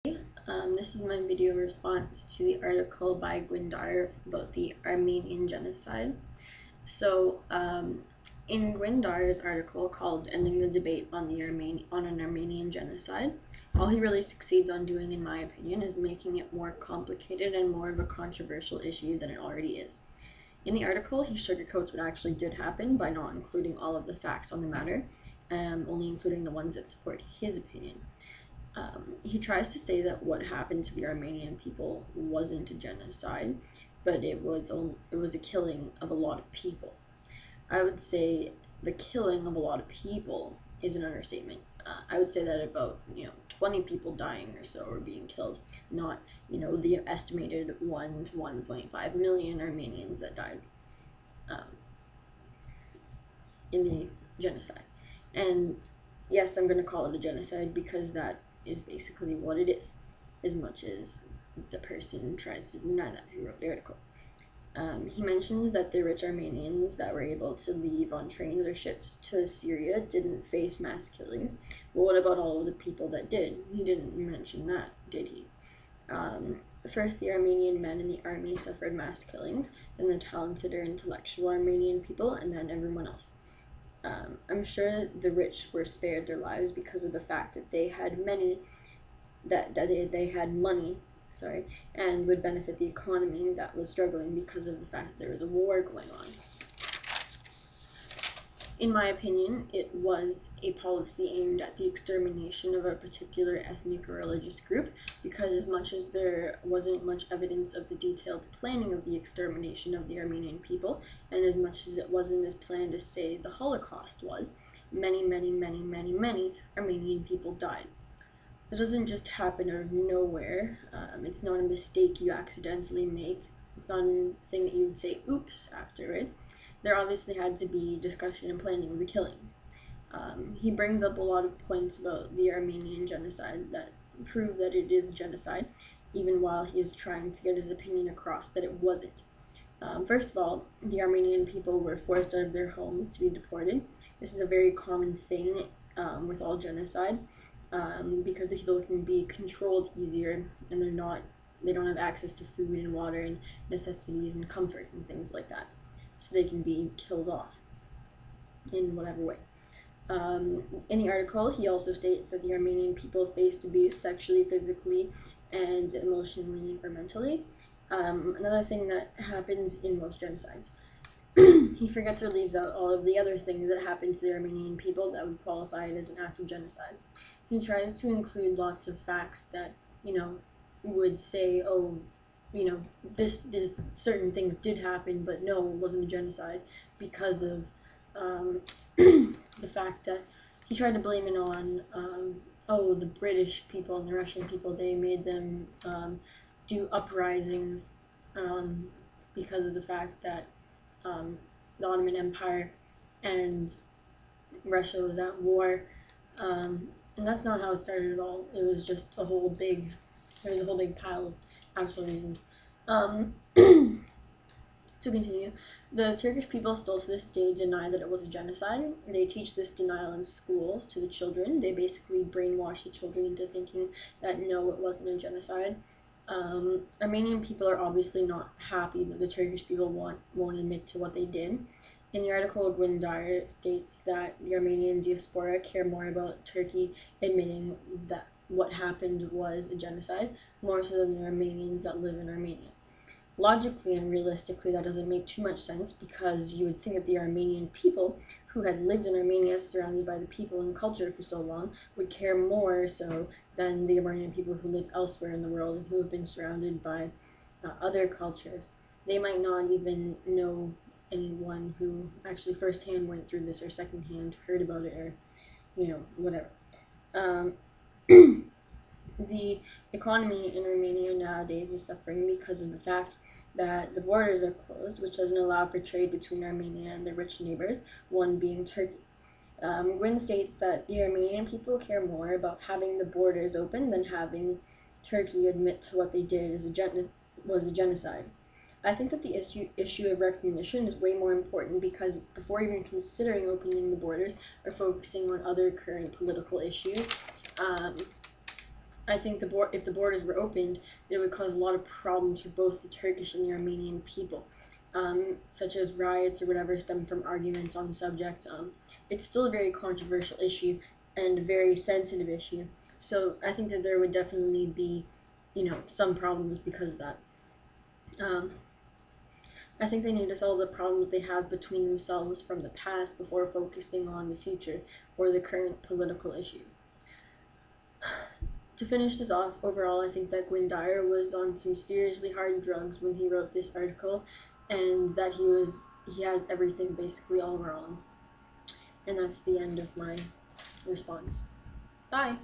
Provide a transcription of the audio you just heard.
This is my video response to the article by Gwynne Dyer about the Armenian Genocide. In Gwynne Dyer's article called "Ending the Debate on an Armenian Genocide," all he really succeeds on doing, in my opinion, is making it more complicated and more of a controversial issue than it already is. In the article, he sugarcoats what actually did happen by not including all of the facts on the matter, only including the ones that support his opinion. He tries to say that what happened to the Armenian people wasn't a genocide, but it was a killing of a lot of people. I would say the killing of a lot of people is an understatement. I would say that about 20 people dying or so or being killed, not the estimated 1 to 1.5 million Armenians that died in the genocide. And yes, I'm going to call it a genocide because that is basically what it is, as much as the person tries to deny that who wrote the article. He mentions that the rich Armenians that were able to leave on trains or ships to Syria didn't face mass killings. But what about all of the people that did? He didn't mention that, did he? First, the Armenian men in the army suffered mass killings, then the talented or intellectual Armenian people, and then everyone else. I'm sure the rich were spared their lives because of the fact that they had they had money, and would benefit the economy that was struggling because of the fact that there was a war going on. In my opinion, it was a policy aimed at the extermination of a particular ethnic or religious group, because as much as there wasn't much evidence of the detailed planning of the extermination of the Armenian people, and as much as it wasn't as planned as, say, the Holocaust was, many Armenian people died. It doesn't just happen out of nowhere. It's not a mistake you accidentally make. It's not a thing that you would say, oops, afterwards. There obviously had to be discussion and planning of the killings. He brings up a lot of points about the Armenian genocide that prove that it is a genocide, even while he is trying to get his opinion across that it wasn't. First of all, the Armenian people were forced out of their homes to be deported. This is a very common thing with all genocides, because the people can be controlled easier, and they don't have access to food and water and necessities and comfort and things like that. So they can be killed off in whatever way. In the article, he also states that the Armenian people faced abuse sexually, physically, and emotionally or mentally. Another thing that happens in most genocides. He forgets or leaves out all of the other things that happened to the Armenian people that would qualify it as an act of genocide. He tries to include lots of facts that, would say, oh, this certain things did happen, but no, it wasn't a genocide, because of the fact that he tried to blame it on, the British people and the Russian people. They made them do uprisings because of the fact that the Ottoman Empire and Russia was at war, and that's not how it started at all. It was just a whole big pile of actual reasons. To continue, the Turkish people still to this day deny that it was a genocide. They teach this denial in schools to the children. They basically brainwash the children into thinking that no, it wasn't a genocide. Armenian people are obviously not happy that the Turkish people won't admit to what they did. In the article, Gwynne Dyer states that the Armenian diaspora care more about Turkey admitting that what happened was a genocide, more so than the Armenians that live in Armenia. Logically and realistically, that doesn't make too much sense, because you would think that the Armenian people who had lived in Armenia, surrounded by the people and culture for so long, would care more so than the Armenian people who live elsewhere in the world and who have been surrounded by other cultures. They might not even know anyone who actually firsthand went through this, or secondhand heard about it, or whatever. The economy in Armenia nowadays is suffering because of the fact that the borders are closed, which doesn't allow for trade between Armenia and their rich neighbors, one being Turkey. Gwynne states that the Armenian people care more about having the borders open than having Turkey admit to what they did was a genocide. I think that the issue of recognition is way more important, because before even considering opening the borders or focusing on other current political issues, I think if the borders were opened, it would cause a lot of problems for both the Turkish and the Armenian people, such as riots or whatever stem from arguments on the subject. It's still a very controversial issue and a very sensitive issue. So I think that there would definitely be, some problems because of that. Um, I think they need to solve the problems they have between themselves from the past before focusing on the future or the current political issues. To finish this off, overall, I think that Gwynne Dyer was on some seriously hard drugs when he wrote this article, and that he has everything basically all wrong. And that's the end of my response. Bye.